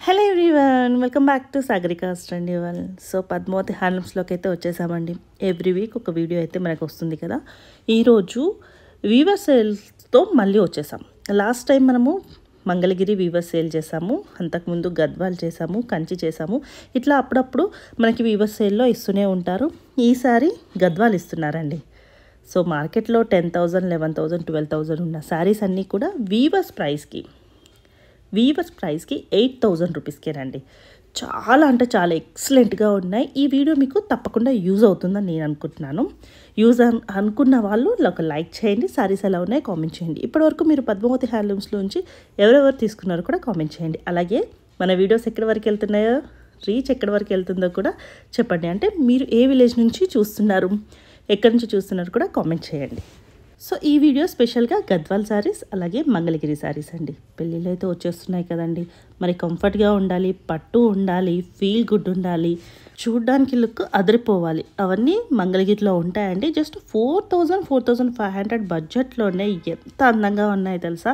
Hello everyone, welcome back to Sagarika's ట్రెండీవల్. So Padmavathi హ్యాండ్లూమ్స్లోకి అయితే వచ్చేసామండి. ఎవ్రీ వీక్ ఒక వీడియో అయితే మనకు వస్తుంది కదా. ఈరోజు వీవర్ సేల్స్తో మళ్ళీ వచ్చేసాం. లాస్ట్ టైం మనము మంగళగిరి వీవర్ సేల్ చేసాము, అంతకుముందు గద్వాల్ చేసాము, కంచి చేసాము. ఇట్లా అప్పుడప్పుడు మనకి వీవర్ సేల్లో ఇస్తూనే ఉంటారు. ఈసారి గద్వాల్ ఇస్తున్నారండి. సో మార్కెట్లో 10,000, 11,000, 12,000 ఉన్న శారీస్ అన్నీ కూడా వీవర్స్ ప్రైస్కి 8,000 రూపీస్కేనండి. చాలా అంటే చాలా ఎక్సలెంట్గా ఉన్నాయి. ఈ వీడియో మీకు తప్పకుండా యూజ్ అవుతుందని నేను అనుకుంటున్నాను. యూజ్ అనుకున్న వాళ్ళు ఒక లైక్ చేయండి, శారీస్ ఎలా ఉన్నాయి కామెంట్ చేయండి. ఇప్పటివరకు మీరు పద్మావతి హ్యాండ్లూమ్స్లోంచి ఎవరెవరు తీసుకున్నారో కూడా కామెంట్ చేయండి. అలాగే మన వీడియోస్ ఎక్కడి వరకు వెళ్తున్నాయో, రీచ్ ఎక్కడి వరకు వెళ్తుందో కూడా చెప్పండి. అంటే మీరు ఏ విలేజ్ నుంచి చూస్తున్నారు, ఎక్కడి నుంచి చూస్తున్నారు కూడా కామెంట్ చేయండి. సో ఈ వీడియో స్పెషల్గా గద్వాల్ శారీస్ అలాగే మంగళగిరి శారీస్ అండి. పెళ్ళిళ్ళు అయితే వచ్చేస్తున్నాయి కదండి. మరి కంఫర్ట్గా ఉండాలి, పట్టు ఉండాలి, ఫీల్ గుడ్ ఉండాలి, చూడ్డానికి లుక్ అదిరిపోవాలి. అవన్నీ మంగళగిరిలో ఉంటాయండి. జస్ట్ 4,000, 4,500 బడ్జెట్లోనే ఎంత అందంగా ఉన్నాయి తెలుసా.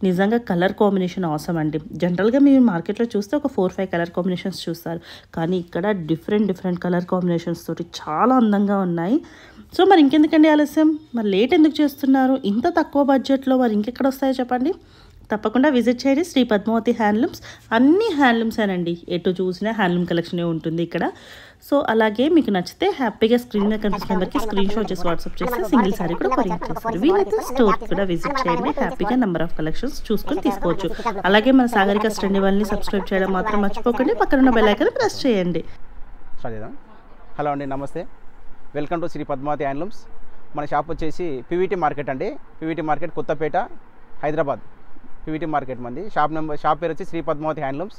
నిజంగా కలర్ కాంబినేషన్ అవసరం అండి. జనరల్గా మీరు మార్కెట్లో చూస్తే ఒక 4-5 కలర్ కాంబినేషన్స్ చూస్తారు, కానీ ఇక్కడ డిఫరెంట్ కలర్ కాంబినేషన్స్ తోటి చాలా అందంగా ఉన్నాయి. సో మరి ఇంకెందుకండి ఆలస్యం, మరి లేట్ ఎందుకు చేస్తున్నారు? ఇంత తక్కువ బడ్జెట్లో మరి ఇంకెక్కడ వస్తాయో చెప్పండి. తప్పకుండా విజిట్ చేయండి శ్రీ పద్మావతి హ్యాండ్లూమ్స్. అన్ని హ్యాండ్లూమ్సేనండి, ఎటు చూసినా హ్యాండ్లూమ్ కలెక్షనే ఉంటుంది ఇక్కడ. సో అలాగే మీకు నచ్చితే హ్యాపీగా స్క్రీన్ మీద కనిపించిన నెంబర్కి స్క్రీన్ షాట్ చేసి వాట్సాప్ చేస్తే సింగిల్ సారీ కూడా కొరియర్ చేస్తారు. వీలైతే స్టోర్ కూడా విజిట్ చేయండి, హ్యాపీగా నెంబర్ ఆఫ్ కలెక్షన్స్ చూసుకొని తీసుకోవచ్చు. అలాగే మన సాగరికాస్ ట్రెండీవల్ని సబ్స్క్రైబ్ చేయడం మాత్రం మర్చిపోకండి. పక్కన ఉన్న బెల్ ఐకాన్ ప్రెస్ చేయండి. హలో అండి, namaste. Welcome to Shri Padmavathi handlooms. మన షాప్ వచ్చేసి పీవీటీ మార్కెట్ అండి. PVT market Kothapeta, Hyderabad. PVT market మంది షాప్ పేరు వచ్చి శ్రీ పద్మావతి హ్యాండ్లూమ్స్.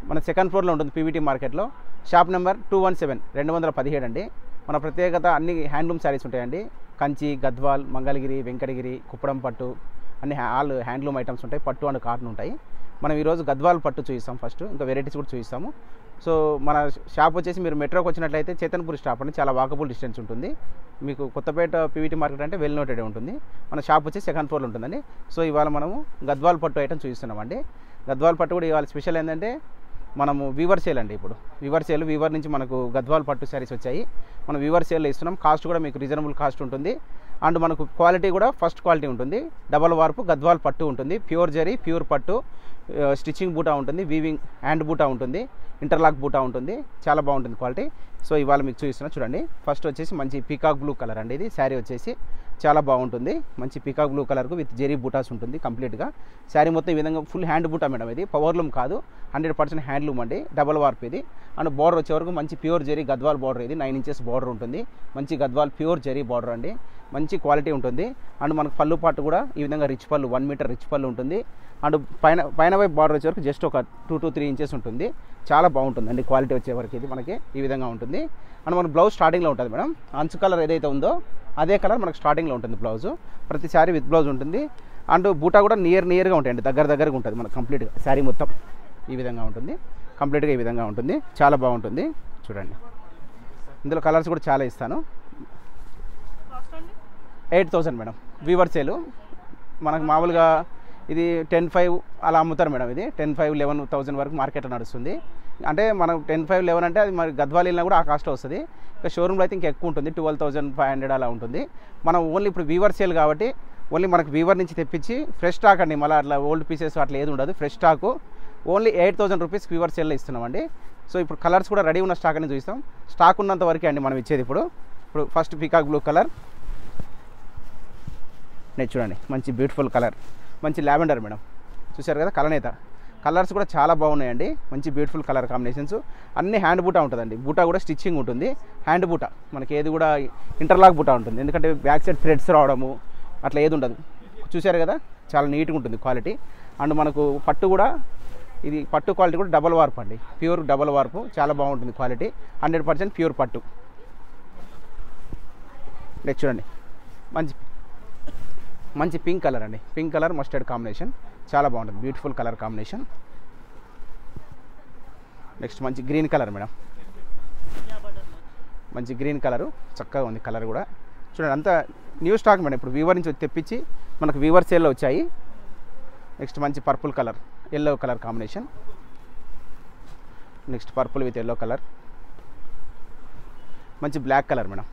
మన సెకండ్ ఫ్లోర్లో ఉంటుంది పీవీటీ మార్కెట్లో. షాప్ నెంబర్ 217, 217 అండి. మన ప్రత్యేకత అన్ని హ్యాండ్లూమ్ శారీస్ ఉంటాయండి. కంచి, గద్వాల్, మంగళగిరి, వెంకటగిరి, కుప్పడం పట్టు, అన్ని ఆల్ హ్యాండ్లూమ్ ఐటమ్స్ ఉంటాయి. పట్టు అండ్ కాటన్ ఉంటాయి. మనం ఈరోజు గద్వాల్ పట్టు చూపిస్తాం ఫస్ట్, ఇంకా వెరైటీస్ కూడా చూపిస్తాము. సో మన షాప్ వచ్చేసి మీరు మెట్రోకి వచ్చినట్లయితే చేతన్పూర్ స్టాప్ అండి, చాలా వాకబుల్ డిస్టెన్స్ ఉంటుంది. మీకు కొత్తపేట పీవీటీ మార్కెట్ అంటే వెల్ నోటెడ్ ఉంటుంది. మన షాప్ వచ్చి సెకండ్ ఫ్లోర్లో ఉంటుందండి. సో ఇవాళ మనము గద్వాల్ పట్టు ఐటమ్ చూపిస్తున్నామండి. గద్వాల్ పట్టు కూడా ఇవాళ స్పెషల్ ఏంటంటే మనము వీవర్ సేల్ అండి. ఇప్పుడు వీవర్ నుంచి మనకు గద్వాల్ పట్టు శారీస్ వచ్చాయి. మనం వీవర్ సేల్లో ఇస్తున్నాం. కాస్ట్ కూడా మీకు రీజనబుల్ కాస్ట్ ఉంటుంది. అండ్ మనకు క్వాలిటీ కూడా ఫస్ట్ క్వాలిటీ ఉంటుంది. డబల్ వార్పు గద్వాల్ పట్టు ఉంటుంది. ప్యూర్ జరీ, ప్యూర్ పట్టు, స్టిచ్చింగ్ బూటా ఉంటుంది, వీవింగ్ హ్యాండ్ బూటా ఉంటుంది, ఇంటర్లాక్ బూటా ఉంటుంది. చాలా బాగుంటుంది క్వాలిటీ. సో ఇవాళ మీకు చూపిస్తున్నా చూడండి. ఫస్ట్ వచ్చేసి మంచి పీకాక్ బ్లూ కలర్ అండి. ఇది శారీ వచ్చేసి చాలా బాగుంటుంది. మంచి పీకాక్ బ్లూ కలర్కు విత్ జెరీ బూటాస్ ఉంటుంది కంప్లీట్గా. శారీ మొత్తం ఈ విధంగా ఫుల్ హ్యాండ్ బూటా మేడం. ఇది పవర్లూమ్ కాదు, 100% హ్యాండ్లూమ్ అండి. డబల్ వార్ప్ ఇది. అండ్ బార్డర్ వచ్చే వరకు మంచి ప్యూర్ జెరీ గద్వాల్ బార్డర్. ఇది 9 ఇంచెస్ బార్డర్ ఉంటుంది. మంచి గద్వాల్ ప్యూర్ జెరీ బార్డర్ అండి. మంచి క్వాలిటీ ఉంటుంది. అండ్ మనకు పళ్ళు పాటు కూడా ఈ విధంగా రిచ్ పళ్ళు, 1 మీటర్ రిచ్ పళ్ళు ఉంటుంది. అండ్ పైన వైపు బార్డర్ వచ్చే వరకు జస్ట్ ఒక 2 to 3 ఇంచెస్ ఉంటుంది. చాలా బాగుంటుంది అండి క్వాలిటీ వచ్చే వరకు. ఇది మనకి ఈ విధంగా ఉంటుంది. అండ్ మన బ్లౌజ్ స్టార్టింగ్లో ఉంటుంది మేడం. అంచు కలర్ ఏదైతే ఉందో అదే కలర్ మనకు స్టార్టింగ్లో ఉంటుంది బ్లౌజు. ప్రతి శారీ విత్ బ్లౌజ్ ఉంటుంది. అండ్ బూటా కూడా నియర్గా ఉంటాయండి, దగ్గరగా ఉంటుంది మనకు కంప్లీట్గా. శారీ మొత్తం ఈ విధంగా ఉంటుంది, కంప్లీట్గా ఈ విధంగా ఉంటుంది. చాలా బాగుంటుంది చూడండి. ఇందులో కలర్స్ కూడా చాలా ఇస్తాను. 8,000 మేడం. వీవర్ సేలు మనకు మామూలుగా ఇది 10,500 అలా అమ్ముతారు మేడం. ఇది 10,500, 11,000 వరకు మార్కెట్లో నడుస్తుంది. అంటే మనం 10,500, 11 అంటే అది మరి గద్వాల్ వెళ్ళినా కూడా ఆ కాస్ట్ వస్తుంది. ఇంకా షోరూమ్లో అయితే ఇంకా ఎక్కువ ఉంటుంది, 12,500 అలా ఉంటుంది. మనం ఓన్లీ ఇప్పుడు వీవర్ సేల్ కాబట్టి ఓన్లీ మనకు వీవర్ నుంచి తెప్పించి ఫ్రెష్ స్టాక్ అండి. మళ్ళీ అట్లా ఓల్డ్ పీసెస్ అట్లా ఏది ఉండదు. Fresh stock only 8,000 rupees weaver సేల్లో ఇస్తున్నామండి. సో ఇప్పుడు కలర్స్ కూడా రెడీ ఉన్న స్టాక్ అని చూస్తాం. స్టాక్ ఉన్నంత వరకే అండి మనం ఇచ్చేది. ఇప్పుడు first peacock blue colour next చూడండి. మంచి బ్యూటిఫుల్ కలర్, మంచి లావెండర్ మేడం. చూసారు కదా కలనేత. కలర్స్ కూడా చాలా బాగున్నాయండి. మంచి బ్యూటిఫుల్ కలర్ కాంబినేషన్స్. అన్ని హ్యాండ్ బూటా ఉంటుందండి. బూటా కూడా స్టిచ్చింగ్ ఉంటుంది. హ్యాండ్ బూటా మనకి ఏది కూడా ఇంటర్లాక్ బూటా ఉంటుంది. ఎందుకంటే బ్యాక్ సైడ్ థ్రెడ్స్ రావడము అట్లా ఏది ఉండదు. చూసారు కదా చాలా నీట్గా ఉంటుంది క్వాలిటీ. అండ్ మనకు పట్టు కూడా ఇది పట్టు క్వాలిటీ కూడా డబల్ వార్పు అండి. ప్యూర్ డబల్ వార్పు చాలా బాగుంటుంది క్వాలిటీ. 100% ప్యూర్ పట్టు. నెక్స్ట్ చూడండి మంచి పింక్ కలర్ అండి. పింక్ కలర్ మస్టర్డ్ కాంబినేషన్ చాలా బాగుంటుంది. Beautiful colour combination. నెక్స్ట్ మంచి గ్రీన్ కలర్ మేడం. మంచి గ్రీన్ కలరు చక్కగా ఉంది కలర్ కూడా చూడండి. అంతా న్యూ స్టాక్ మేడం. ఇప్పుడు వీవర్ నుంచి తెప్పించి మనకు వీవర్ సేల్లో వచ్చాయి. నెక్స్ట్ మంచి purple colour, yellow colour combination. Next purple with yellow colour, మంచి black colour madam,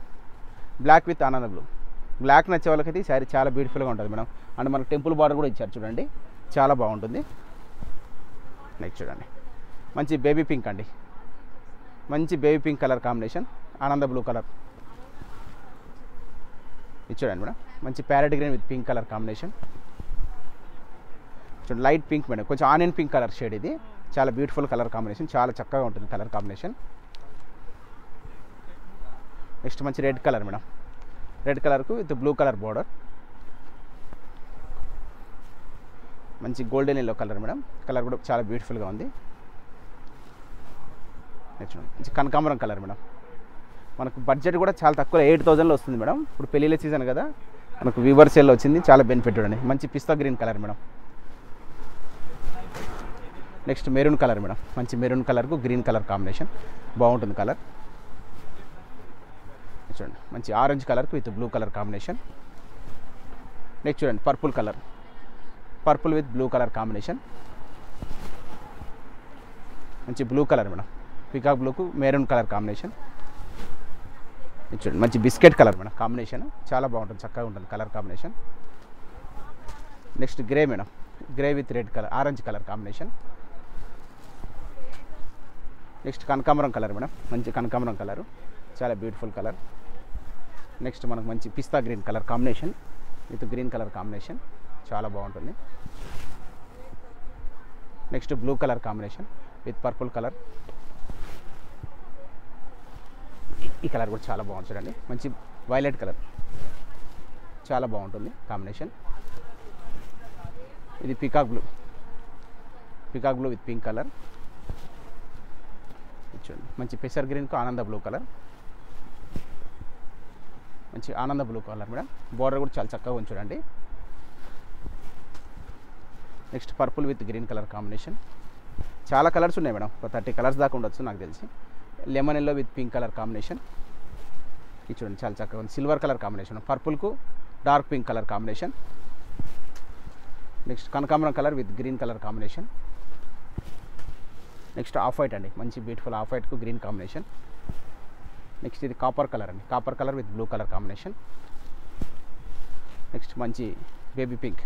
black with Ananda blue. Black నచ్చే వాళ్ళకైతే ఈ శారీ చాలా బ్యూటిఫుల్గా ఉంటుంది మేడం. అండ్ మనకు టెంపుల్ బార్డర్ కూడా ఇచ్చారు చూడండి, చాలా బాగుంటుంది. నెక్స్ట్ చూడండి మంచి బేబీ పింక్ అండి, మంచి baby pink colour combination, Ananda blue colour. ఇది చూడండి మేడం, మంచి parrot green with pink colour combination. చూడండి లైట్ పింక్ మేడం, కొంచెం ఆనియన్ పింక్ కలర్ షేడ్. ఇది చాలా బ్యూటిఫుల్ కలర్ కాంబినేషన్, చాలా చక్కగా ఉంటుంది కలర్ కాంబినేషన్. నెక్స్ట్ మంచి రెడ్ కలర్ మేడం, రెడ్ కలర్కు విత్ బ్లూ కలర్ బార్డర్. మంచి golden yellow colour madam, colour కూడా చాలా బ్యూటిఫుల్గా ఉంది. నెక్స్ట్ మంచి కనకాంబరం కలర్ మేడం, మనకు బడ్జెట్ కూడా చాలా తక్కువ 8,000లో వస్తుంది మేడం. ఇప్పుడు పెళ్ళిళ్ళ సీజన్ కదా, మనకు వీవర్ సేల్లో వచ్చింది, చాలా బెనిఫిట్ అండి. మంచి pista green colour madam. Next maroon colour madam, మంచి మెరూన్ కలర్కు గ్రీన్ కలర్ కాంబినేషన్, బాగుంటుంది కలర్. చూడండి మంచి ఆరెంజ్ కలర్కు with blue colour combination. Next చూడండి purple colour, purple with blue colour combination. మంచి బ్లూ కలర్ మేడం, పికాక్ బ్లూకు మెరూన్ కలర్ కాంబినేషన్. చూడండి మంచి బిస్కెట్ కలర్ మేడం కాంబినేషన్, చాలా బాగుంటుంది, చక్కగా ఉంటుంది colour combination. Next grey madam, grey with red colour, orange colour combination. Next కనకాంబరం colour madam, మంచి కనకాంబరం కలరు, చాలా బ్యూటిఫుల్ కలర్. నెక్స్ట్ మనకు మంచి pista green colour combination with green colour combination, చాలా బాగుంటుంది. Next blue colour combination with purple colour. ఈ colour కూడా చాలా బాగుంది చూడండి, మంచి వైలెట్ కలర్, చాలా బాగుంటుంది కాంబినేషన్. ఇది peacock blue, peacock blue with pink colour. చూడండి మంచి పెసర్ గ్రీన్కు ఆనంద బ్లూ కలర్, మంచి Ananda blue colour madam. Border కూడా చాలా చక్కగా ఉంది చూడండి. Next purple with green colour combination, చాలా కలర్స్ ఉన్నాయి మేడం, ఒక 30 కలర్స్ దాకా ఉండొచ్చు నాకు తెలిసి. Lemon yellow with pink colour combination. ఇది చూడండి చాలా చక్కగా ఉంది, సిల్వర్ కలర్ కాంబినేషన్, పర్పుల్కు dark pink colour combination. Next కనకాంబరం colour with green colour combination. Next off white అండి, మంచి బ్యూటిఫుల్ ఆఫ్ వైట్కు గ్రీన్ కాంబినేషన్. నెక్స్ట్ ఇది కాపర్ కలర్ అండి, copper colour with blue colour combination. Next మంచి బేబీ పింక్,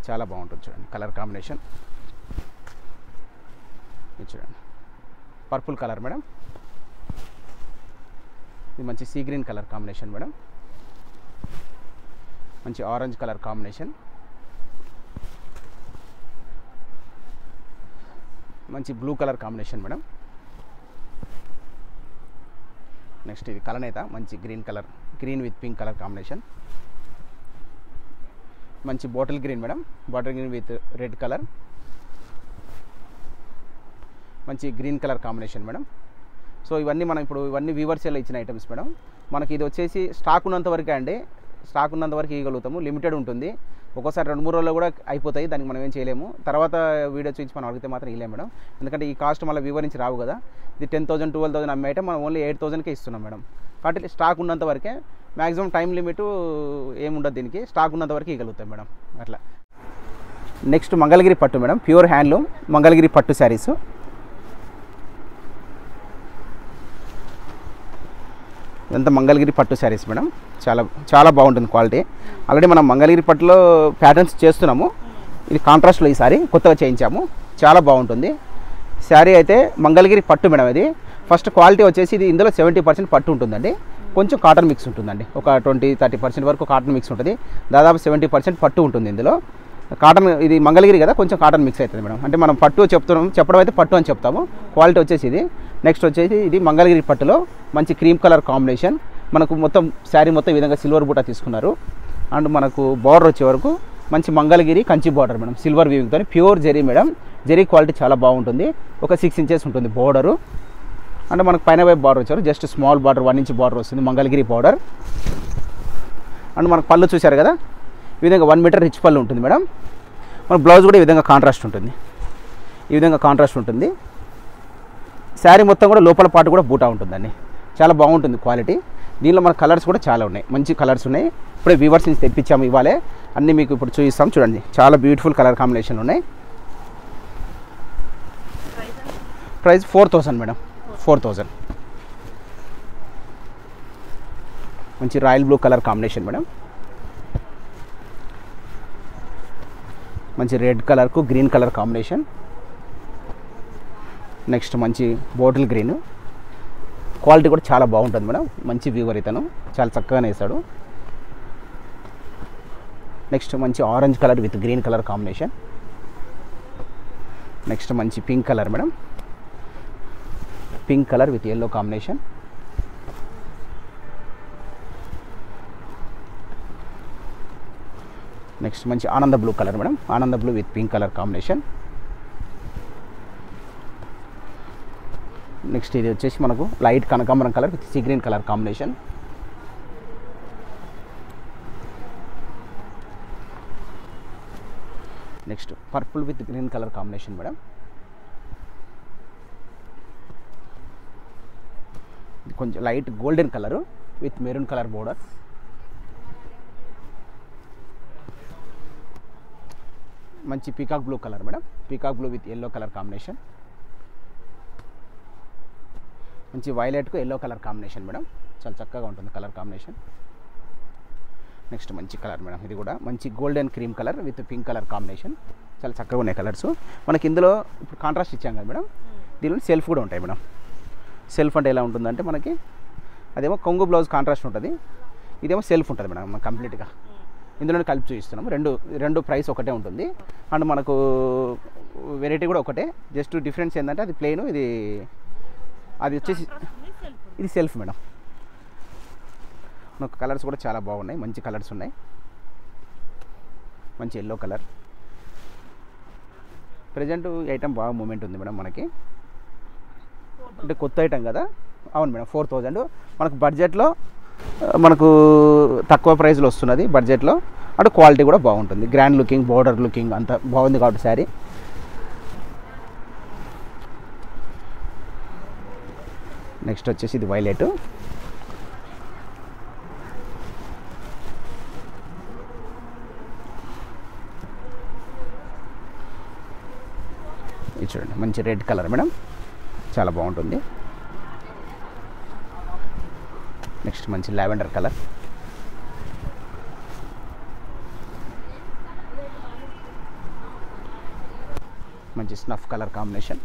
చాలా బాగుంటుంది చూడండి కలర్ కాంబినేషన్. ఇది చూడండి పర్పుల్ కలర్ మేడం, ఇది మంచి sea green colour combination madam. మంచి ఆరెంజ్ కలర్ కాంబినేషన్, మంచి blue colour combination madam. Next ఇది కలనేత, మంచి green colour, green with pink colour combination. మంచి bottle green madam, bottle green with red colour, మంచి green colour combination madam. So ఇవన్నీ మనం ఇప్పుడు ఇవన్నీ వీవర్ సేల్లో ఇచ్చిన ఐటమ్స్ మేడం. మనకి ఇది వచ్చేసి స్టాక్ ఉన్నంత వరకే అండి, స్టాక్ ఉన్నంత వరకు ఇవ్వగలుగుతాము, లిమిటెడ్ ఉంటుంది. ఒక్కోసారి 2-3 రోజుల్లో కూడా అయిపోతాయి, దానికి మనం ఏం చేయలేము. తర్వాత వీడియో చూపించి మనం అడిగితే మాత్రం ఇవ్వలేము మేడం, ఎందుకంటే ఈ కాస్ట్ మళ్ళీ వివరించి రావు కదా. ఇది 10,000 12,000 అమ్మే ఐటమ్ మనం ఓన్లీ 8,000కే ఇస్తున్నాం మేడం. కాబట్టి స్టాక్ ఉన్నంత వరకే, మ్యాక్సిమం టైం లిమిట్ ఏముండదు దీనికి, స్టాక్ ఉన్నంత వరకు ఇవ్వగలుగుతాం మేడం అట్లా. నెక్స్ట్ మంగళగిరి పట్టు మేడం, ప్యూర్ హ్యాండ్లూమ్ మంగళగిరి పట్టు శారీస్. ఇదంతా మంగళగిరి పట్టు శారీస్ మేడం, చాలా చాలా బాగుంటుంది క్వాలిటీ. ఆల్రెడీ మనం మంగళగిరి పట్టులో ప్యాటర్న్స్ చేస్తున్నాము, ఇది కాంట్రాస్ట్లో ఈసారి కొత్తగా చేయించాము, చాలా బాగుంటుంది శారీ. అయితే మంగళగిరి పట్టు మేడం, ఇది ఫస్ట్ క్వాలిటీ వచ్చేసి ఇది ఇందులో 70% పట్టు ఉంటుందండి, కొంచెం కాటన్ మిక్స్ ఉంటుందండి, ఒక 20-30% వరకు కాటన్ మిక్స్ ఉంటుంది, దాదాపు 70% పట్టు ఉంటుంది ఇందులో. కాటన్, ఇది మంగళగిరి కదా, కొంచెం కాటన్ మిక్స్ అవుతుంది మేడం. అంటే మనం పట్టు చెప్పడం అయితే పట్టు అని చెప్తాము, క్వాలిటీ వచ్చేసి ఇది. నెక్స్ట్ వచ్చేసి ఇది మంగళగిరి పట్టులో మంచి క్రీమ్ కలర్ కాంబినేషన్, మనకు మొత్తం శారీ మొత్తం ఈ విధంగా సిల్వర్ బూటా తీసుకున్నారు. అండ్ మనకు బార్డర్ వచ్చే వరకు మంచి Mangalagiri Kanchi border madam, silver వీవింగ్తో, pure zari madam. Zari quality చాలా బాగుంటుంది, ఒక 6 ఇంచెస్ ఉంటుంది బార్డరు. అంటే మనకు పైన వైపు బార్డర్ వచ్చారు, just small border 1 inch border వస్తుంది మంగళగిరి బార్డర్. అండ్ మనకు పళ్ళు చూశారు కదా, ఈ విధంగా 1 మీటర్ రిచ్ పళ్ళు ఉంటుంది మేడం. మన బ్లౌజ్ కూడా ఈ విధంగా కాంట్రాస్ట్ ఉంటుంది, ఈ విధంగా కాంట్రాస్ట్ ఉంటుంది. శారీ మొత్తం కూడా లోపల పాటు కూడా బూటా ఉంటుందండి, చాలా బాగుంటుంది క్వాలిటీ. దీనిలో మన కలర్స్ కూడా చాలా ఉన్నాయి, మంచి కలర్స్ ఉన్నాయి. ఇప్పుడే వీవర్స్ నుంచి తెప్పించాము ఇవాళే, అన్నీ మీకు ఇప్పుడు చూపిస్తాం చూడండి, చాలా బ్యూటిఫుల్ కలర్ కాంబినేషన్ ఉన్నాయి. Price 4000 madam, 4000. మంచి royal blue colour combination madam. మంచి రెడ్ కలర్కు గ్రీన్ కలర్ కాంబినేషన్. నెక్స్ట్ మంచి బాటిల్ గ్రీన్, క్వాలిటీ కూడా చాలా బాగుంటుంది మేడం. మంచి వ్యూవర్ ఇతను, చాలా చక్కగానే వేసాడు. నెక్స్ట్ మంచి orange colour with green colour combination. Next మంచి pink colour madam, pink colour with yellow combination. Next మంచి Ananda blue colour madam, Ananda blue with pink colour combination. Next ఇది వచ్చేసి మనకు లైట్ కనకాంబరం colour with sea green colour combination. Next purple with green colour combination madam. ఇది కొంచెం light golden colour with maroon colour border. మంచి peacock blue colour madam, peacock blue with yellow colour combination. మంచి వైలెట్కు yellow colour combination madam, చాలా చక్కగా ఉంటుంది colour combination. Next మంచి colour madam, ఇది కూడా మంచి golden cream colour with pink colour combination. చాలా చక్కగా ఉన్నాయి కలర్స్. మనకి ఇందులో ఇప్పుడు కాంట్రాస్ట్ ఇచ్చాం కదా మేడం, దీనిలో సెల్ఫ్ కూడా ఉంటాయి మేడం. సెల్ఫ్ అంటే ఎలా ఉంటుందంటే మనకి అదేమో కొంగు బ్లౌజ్ కాంట్రాస్ట్ ఉంటుంది, ఇదేమో సెల్ఫ్ ఉంటుంది మేడం. మనం కంప్లీట్గా ఇందులోనే కలిపి చూపిస్తున్నాము. రెండు ప్రైస్ ఒకటే ఉంటుంది. అండ్ మనకు వెరైటీ కూడా ఒకటే, జస్ట్ డిఫరెన్స్ ఏంటంటే అది ప్లెయిన్, అది వచ్చేసి ఇది సెల్ఫ్ మేడం. మనకు కలర్స్ కూడా చాలా బాగున్నాయి, మంచి కలర్స్ ఉన్నాయి. మంచి ఎల్లో కలర్. ప్రజెంట్ ఐటమ్ బాగా మూమెంట్ ఉంది మేడం మనకి, అంటే కొత్త ఐటమ్ కదా. అవును మేడం, 4000 మనకు బడ్జెట్లో, మనకు తక్కువ ప్రైస్లో వస్తున్నది బడ్జెట్లో. అంటే క్వాలిటీ కూడా బాగుంటుంది, గ్రాండ్ లుకింగ్, బోర్డర్ లుకింగ్ అంతా బాగుంది కాబట్టి శారీ. నెక్స్ట్ వచ్చేసి ఇది వైలెట్. ఇది చూడండి, మంచి రెడ్ కలర్ మేడం, చాలా బాగుంటుంది. నెక్స్ట్ మంచి లావెండర్ కలర్. మంచి స్నఫ్ కలర్ కాంబినేషన్.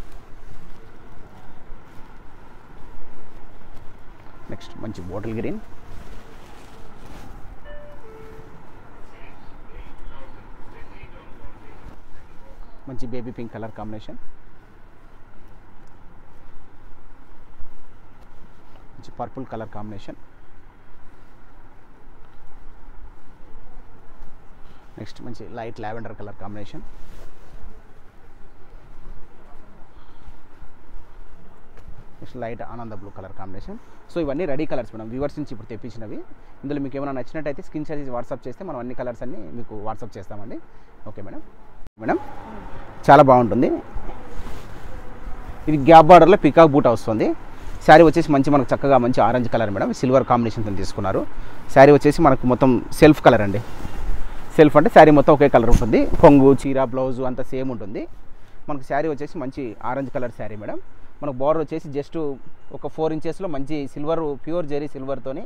నెక్స్ట్ మంచి బాటిల్ గ్రీన్. మంచి బేబీ పింక్ కలర్ కాంబినేషన్. మంచి పర్పుల్ కలర్ కాంబినేషన్. నెక్స్ట్ మంచి light lavender colour combination. Next light ఆనంద బ్లూ కలర్ కాంబినేషన్. సో ఇవన్నీ రెడీ కలర్స్ మేడం, వ్యూవర్స్ నుంచి ఇప్పుడు తెప్పించినవి. ఇందులో మీకు ఏమైనా నచ్చినట్టయితే స్క్రీన్ షాట్ చేసి వాట్సాప్ చేస్తే మనం అన్ని కలర్స్ అన్ని మీకు వాట్సాప్ చేస్తామండి. Okay madam. మేడం చాలా బాగుంటుంది. ఇది గ్యాప్ బార్డర్లో పికాక్ బూటా వస్తుంది. శారీ వచ్చేసి మనకు చక్కగా మంచి ఆరెంజ్ కలర్ మేడం, సిల్వర్ కాంబినేషన్తో తీసుకున్నారు. శారీ వచ్చేసి మనకు మొత్తం సెల్ఫ్ కలర్ అండి. సెల్ఫ్ అంటే శారీ మొత్తం ఒకే కలర్ ఉంటుంది, కొంగు, చీర, బ్లౌజు అంతా సేమ్ ఉంటుంది. మనకు శారీ వచ్చేసి మంచి ఆరెంజ్ కలర్ శారీ మేడం. మనకు బార్డర్ వచ్చేసి జస్ట్ ఒక 4 ఇంచెస్లో మంచి సిల్వర్, ప్యూర్ జెరీ సిల్వర్తోని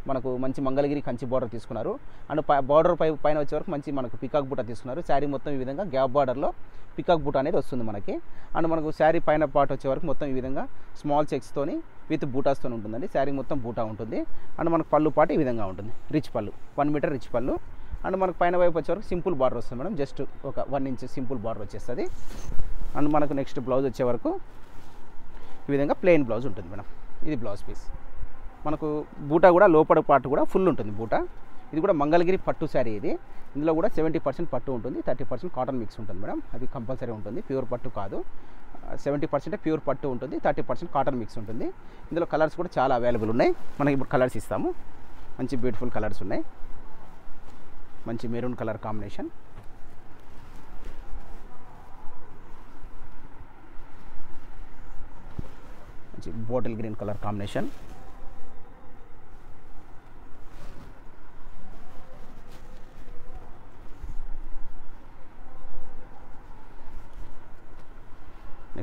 మనకు మంచి మంగళగిరి కంచి బార్డర్ తీసుకున్నారు. అండ్ బార్డర్ పైన వచ్చే వరకు మంచి మనకు పికాక్ బూటా తీసుకున్నారు. శారీ మొత్తం ఈ విధంగా గ్యాప్ బార్డర్లో పికాక్ బూటా అనేది వస్తుంది మనకి. అండ్ మనకు శారీ పైన పార్ట్ వచ్చే వరకు మొత్తం ఈ విధంగా స్మాల్ చెక్స్తోని విత్ బూటాస్తో ఉంటుందండి. శారీ మొత్తం బూటా ఉంటుంది. అండ్ మనకు పళ్ళు పాటు ఈ విధంగా ఉంటుంది, రిచ్ పళ్ళు, 1 మీటర్ రిచ్ పళ్ళు. అండ్ మనకు పైన వైపు వచ్చే వరకు సింపుల్ బార్డర్ వస్తుంది మేడం, జస్ట్ ఒక 1 ఇంచ్ సింపుల్ బార్డర్ వచ్చేస్తుంది. అండ్ మనకు నెక్స్ట్ బ్లౌజ్ వచ్చే వరకు ఈ విధంగా ప్లెయిన్ బ్లౌజ్ ఉంటుంది మేడం. ఇది బ్లౌజ్ పీస్. మనకు బూటా కూడా లోపల పార్ట్ కూడా ఫుల్ ఉంటుంది బూటా. ఇది కూడా మంగళగిరి పట్టు శారీ. ఇది ఇందులో కూడా 70% పట్టు ఉంటుంది, 30% కాటన్ మిక్స్ ఉంటుంది మేడం. అది కంపల్సరీ ఉంటుంది, ప్యూర్ పట్టు కాదు. 70% ప్యూర్ పట్టు ఉంటుంది, 30% కాటన్ మిక్స్ ఉంటుంది. ఇందులో కలర్స్ కూడా చాలా అవైలబుల్ ఉన్నాయి. మనకి ఇప్పుడు కలర్స్ ఇస్తాము. మంచి బ్యూటిఫుల్ కలర్స్ ఉన్నాయి. మంచి మెరూన్ కలర్ కాంబినేషన్. మంచి bottle green colour combination.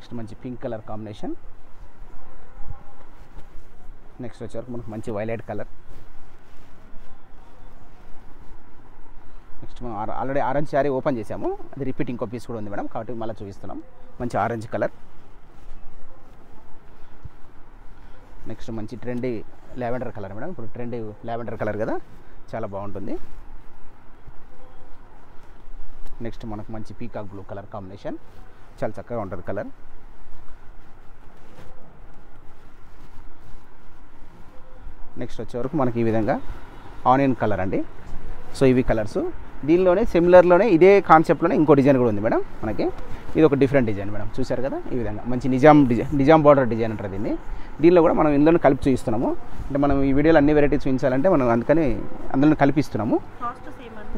Next మంచి పింక్ కలర్ కాంబినేషన్. నెక్స్ట్ వచ్చేవరకు మనకు మంచి వైలెట్ కలర్. నెక్స్ట్ మనం ఆల్రెడీ ఆరెంజ్ శారీ ఓపెన్ చేసాము, అది రిపీట్ ఇంకో పీస్ కూడా ఉంది మేడం, కాబట్టి మళ్ళీ చూపిస్తున్నాం. మంచి ఆరెంజ్ కలర్. నెక్స్ట్ మంచి ట్రెండీ లావెండర్ కలర్ మేడం. ఇప్పుడు ట్రెండీ లావెండర్ కలర్ కదా, చాలా బాగుంటుంది. నెక్స్ట్ మనకు మంచి పీకాక్ బ్లూ కలర్ కాంబినేషన్, చాలా చక్కగా ఉంటుంది కలర్. నెక్స్ట్ వచ్చేవరకు మనకి ఈ విధంగా ఆనియన్ కలర్ అండి. సో ఇవి కలర్స్. దీనిలోనే సిమిలర్లోనే ఇదే కాన్సెప్ట్లోనే ఇంకో డిజైన్ కూడా ఉంది మేడం మనకి. ఇది ఒక డిఫరెంట్ డిజైన్ మేడం, చూసారు కదా ఈ విధంగా మంచి నిజాం బార్డర్ డిజైన్ అంటారు దీన్ని. దీనిలో కూడా మనం ఇందులో కలిపి చూపిస్తున్నాము. అంటే మనం ఈ వీడియోలో అన్ని వెరైటీస్ చూపించాలంటే మనం అందుకని అందులో కలిపిస్తున్నాము.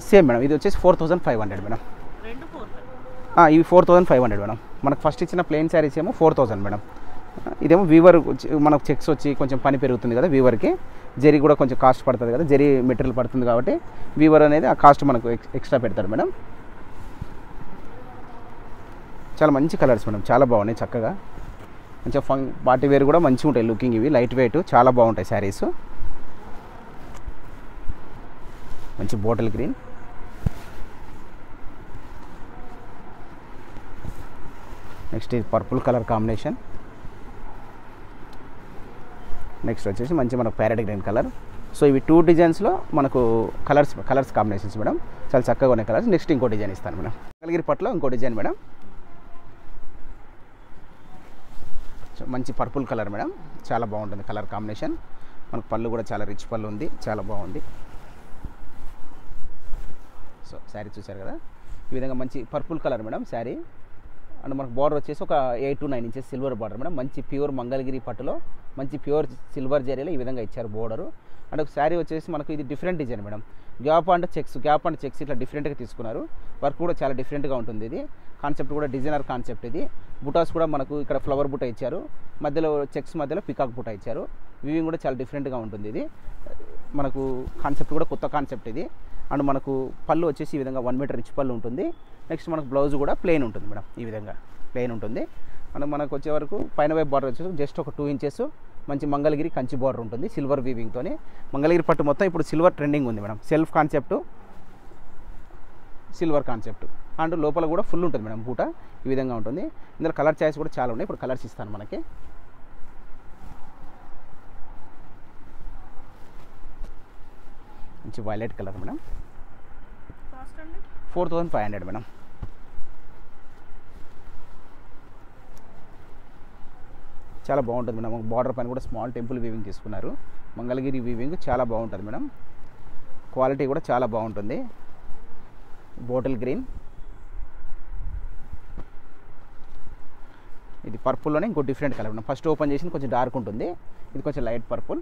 Same madam. ఇది వచ్చేసి 4500 మేడం. ఇవి 4500 మేడం. మనకు ఫస్ట్ ఇచ్చిన ప్లెయిన్ శారీస్ ఏమో 4000 మేడం. ఇదేమో వీవర్ మనకు చెక్స్ వచ్చి కొంచెం పని పెరుగుతుంది కదా వీవర్కి, జరీ కూడా కొంచెం కాస్ట్ పడుతుంది కదా, జరీ మెటీరియల్ పడుతుంది కాబట్టి వీవర్ అనేది ఆ కాస్ట్ మనకు ఎక్స్ట్రా పెడతారు మేడం. చాలా మంచి కలర్స్ మేడం, చాలా బాగున్నాయి చక్కగా. మంచిగా పార్టీ వేర్ కూడా మంచిగా ఉంటాయి లుకింగ్. ఇవి లైట్ వెయిట్, చాలా బాగుంటాయి శారీస్. మంచి బాటిల్ గ్రీన్. నెక్స్ట్ ఇది పర్పుల్ కలర్ కాంబినేషన్. నెక్స్ట్ వచ్చేసి మంచి మనకు ప్యారెట్ గ్రీన్ కలర్. సో ఇవి 2 డిజైన్స్లో మనకు కలర్స్ కాంబినేషన్స్ మేడం, చాలా చక్కగా ఉన్నాయి కలర్స్. నెక్స్ట్ ఇంకో డిజైన్ ఇస్తాను మేడం. మంగళగిరి పట్టులో ఇంకో డిజైన్ మేడం. మంచి పర్పుల్ కలర్ మేడం, చాలా బాగుంటుంది కలర్ కాంబినేషన్. మనకు పళ్ళు కూడా చాలా రిచ్ పళ్ళు ఉంది, చాలా బాగుంది. సో శారీ చూసారు కదా, ఈ విధంగా మంచి purple colour madam sari. And మనకు బార్డర్ వచ్చేసి ఒక 8 to 9 inches silver border madam. మంచి ప్యూర్ మంగళగిరి పట్టులో మంచి ప్యూర్ సిల్వర్ జరీలో ఈ విధంగా ఇచ్చారు బోర్డరు. అండ్ ఒక శారీ వచ్చేసి మనకు ఇది different design madam. Gap and checks ఇట్లా డిఫరెంట్గా తీసుకున్నారు. వర్క్ కూడా చాలా డిఫరెంట్గా ఉంటుంది. ఇది కాన్సెప్ట్ కూడా డిజైనర్ కాన్సెప్ట్. ఇది బుటాస్ కూడా మనకు ఇక్కడ ఫ్లవర్ బుట్ట ఇచ్చారు, మధ్యలో చెక్స్ మధ్యలో పికాక్ బుట్ట ఇచ్చారు. వీవింగ్ కూడా చాలా డిఫరెంట్గా ఉంటుంది. ఇది మనకు కాన్సెప్ట్ కూడా కొత్త కాన్సెప్ట్ ఇది. అండ్ మనకు పళ్ళు వచ్చేసి ఈ విధంగా 1 మీటర్ రిచ్ పళ్ళు ఉంటుంది. నెక్స్ట్ మనకు బ్లౌజ్ కూడా ప్లెయిన్ ఉంటుంది మేడం, ఈ విధంగా ప్లెయిన్ ఉంటుంది. అండ్ మనకు వచ్చే వరకు పైన వైపు బార్డర్ వచ్చేసి జస్ట్ ఒక 2 ఇంచెస్ మంచి మంగళగిరి కంచి బార్డర్ ఉంటుంది సిల్వర్ వీవింగ్తోని. మంగళగిరి పట్టు మొత్తం ఇప్పుడు సిల్వర్ ట్రెండింగ్ ఉంది madam. Self concept, silver concept. And లోపల కూడా ఫుల్ ఉంటుంది మేడం బూట, ఈ విధంగా ఉంటుంది. ఇందులో కలర్ చాయిస్ కూడా చాలా ఉన్నాయి. ఇప్పుడు కలర్స్ ఇస్తాను మనకి. మంచి వైలెట్ కలర్ మేడం, 4500 మేడం. చాలా బాగుంటుంది మేడం. బార్డర్ పైన కూడా స్మాల్ టెంపుల్ వీవింగ్ తీసుకున్నారు. మంగళగిరి వీవింగ్ చాలా బాగుంటుంది మేడం. క్వాలిటీ కూడా చాలా బాగుంటుంది. Bottle green. ఇది పర్పుల్లోనే ఇంకో different colour madam. First open చేసింది కొంచెం డార్క్ ఉంటుంది, ఇది కొంచెం లైట్ పర్పుల్.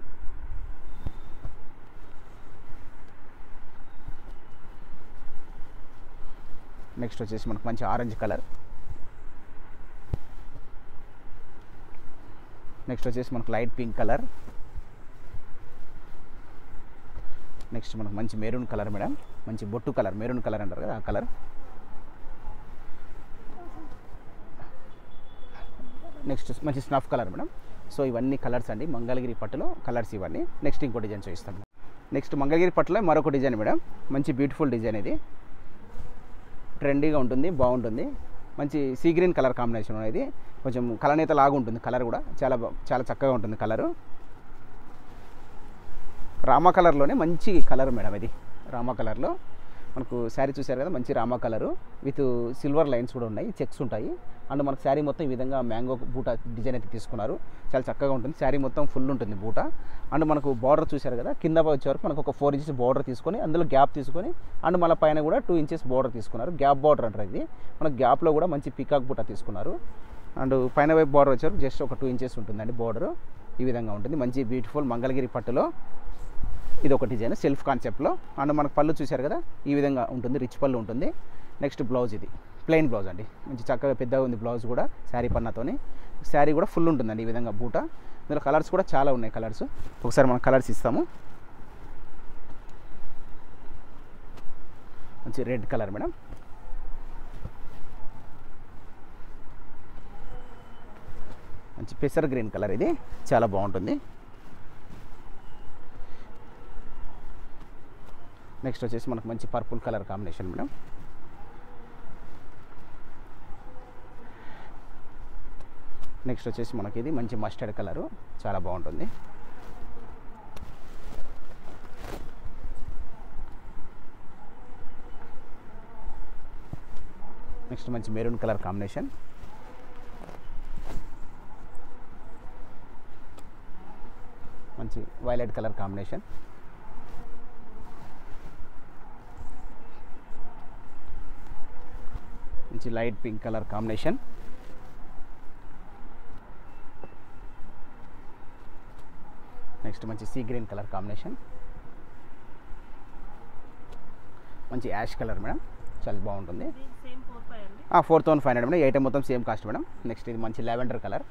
నెక్స్ట్ వచ్చేసి మనకు మంచి ఆరెంజ్ కలర్. నెక్స్ట్ వచ్చేసి మనకు లైట్ పింక్ కలర్. నెక్స్ట్ మనకు మంచి మెరూన్ కలర్ మేడం, మంచి బొట్టు కలర్, మెరూన్ కలర్ అంటారు కదా ఆ కలర్. నెక్స్ట్ మంచి స్నఫ్ కలర్ మేడం. సో ఇవన్నీ కలర్స్ అండి మంగళగిరి పట్టులో కలర్స్ ఇవన్నీ. నెక్స్ట్ ఇంకో డిజైన్ చూపిస్తాం. నెక్స్ట్ మంగళగిరి పట్టులో మరొక డిజైన్ మేడం, మంచి బ్యూటిఫుల్ డిజైన్. ఇది ట్రెండీగా ఉంటుంది, బాగుంటుంది. మంచి సీ గ్రీన్ కలర్ కాంబినేషన్ అనేది, కొంచెం కలనేత లాగా ఉంటుంది. కలర్ కూడా చాలా చక్కగా ఉంటుంది కలరు. రామా కలర్లోనే మంచి కలర్ మేడం ఇది. రామా కలర్లో మనకు శారీ చూసారు కదా, మంచి Rama colour with silver lines కూడా ఉన్నాయి, చెక్స్ ఉంటాయి. అండ్ మనకు శారీ మొత్తం ఈ విధంగా మ్యాంగో బూట డిజైన్ అయితే తీసుకున్నారు. చాలా చక్కగా ఉంటుంది. శారీ మొత్తం ఫుల్ ఉంటుంది బూట. అండ్ మనకు బార్డర్ చూసారు కదా, కింద వచ్చే వరకు మనకు ఒక 4 ఇంచెస్ బార్డర్ తీసుకొని అందులో గ్యాప్ తీసుకొని అండ్ మళ్ళీ పైన కూడా 2 ఇంచెస్ బార్డర్ తీసుకున్నారు. గ్యాప్ బార్డర్ అంటారు ఇది. మనకు గ్యాప్లో కూడా మంచి పికాక్ బూట తీసుకున్నారు. అండ్ పైన వైపు బార్డర్ వచ్చేవరకు జస్ట్ ఒక 2 ఇంచెస్ ఉంటుందండి బార్డర్. ఈ విధంగా ఉంటుంది. మంచి బ్యూటిఫుల్ మంగళగిరి పట్టులో ఇది ఒక డిజైన్ సెల్ఫ్ కాన్సెప్ట్లో. అండ్ మనకు పళ్ళు చూసారు కదా, ఈ విధంగా ఉంటుంది, రిచ్ పళ్ళు ఉంటుంది. నెక్స్ట్ బ్లౌజ్ ఇది ప్లెయిన్ బ్లౌజ్ అండి, మంచి చక్కగా పెద్దగా ఉంది బ్లౌజ్ కూడా శారీ పన్నాతోని. శారీ కూడా ఫుల్ ఉంటుందండి ఈ విధంగా బూట. ఇందులో కలర్స్ కూడా చాలా ఉన్నాయి. కలర్స్ ఒకసారి మనం కలర్స్ ఇస్తాము. మంచి రెడ్ కలర్ మేడం, మంచి పెసర్ గ్రీన్ కలర్, ఇది చాలా బాగుంటుంది. నెక్స్ట్ వచ్చేసి మనకు మంచి purple colour combination madam. Next వచ్చేసి మనకి ఇది మంచి మస్టర్డ్ కలరు, చాలా బాగుంటుంది. నెక్స్ట్ మంచి మెరూన్ కలర్ కాంబినేషన్. మంచి వైలెట్ కలర్ కాంబినేషన్. మంచి light pink colour combination. Next మంచి సీ గ్రీన్ కలర్ కాంబినేషన్. మంచి యాష్ కలర్ మేడం, చాలా బాగుంటుంది. 4,500 మేడం. ఐటమ్ మొత్తం సేమ్ కాస్ట్ మేడం. నెక్స్ట్ ఇది మంచి లావెండర్ కలర్.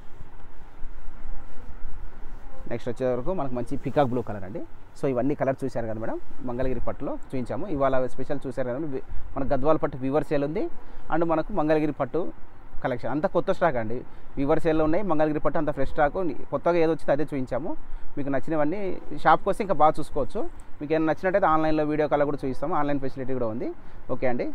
నెక్స్ట్ వచ్చే వరకు మనకు మంచి పికాక్ బ్లూ కలర్ అండి. సో ఇవన్నీ కలర్ చూశారు కదా మేడం, మంగళగిరి పట్టులో చూపించాము. ఇవాళ స్పెషల్ చూశారు కదా, మన గద్వాల పట్టు వీవర్ సేల్ ఉంది అండ్ మనకు మంగళగిరి పట్టు కలెక్షన్ అంతా కొత్త స్టాక్ అండి. వీవర్ సేల్లో ఉన్నాయి, మంగళగిరి పట్టు అంత ఫ్రెష్ స్టాక్, కొత్తగా ఏదో వచ్చిందో అదే చూపించాము. మీకు నచ్చినవన్నీ షాప్కి వస్తే ఇంకా బాగా చూసుకోవచ్చు. మీకు ఏమైనా నచ్చినట్టయితే ఆన్లైన్లో వీడియో కాల్ కూడా చూపిస్తాము, ఆన్లైన్ ఫెసిలిటీ కూడా ఉంది. ఓకే అండి.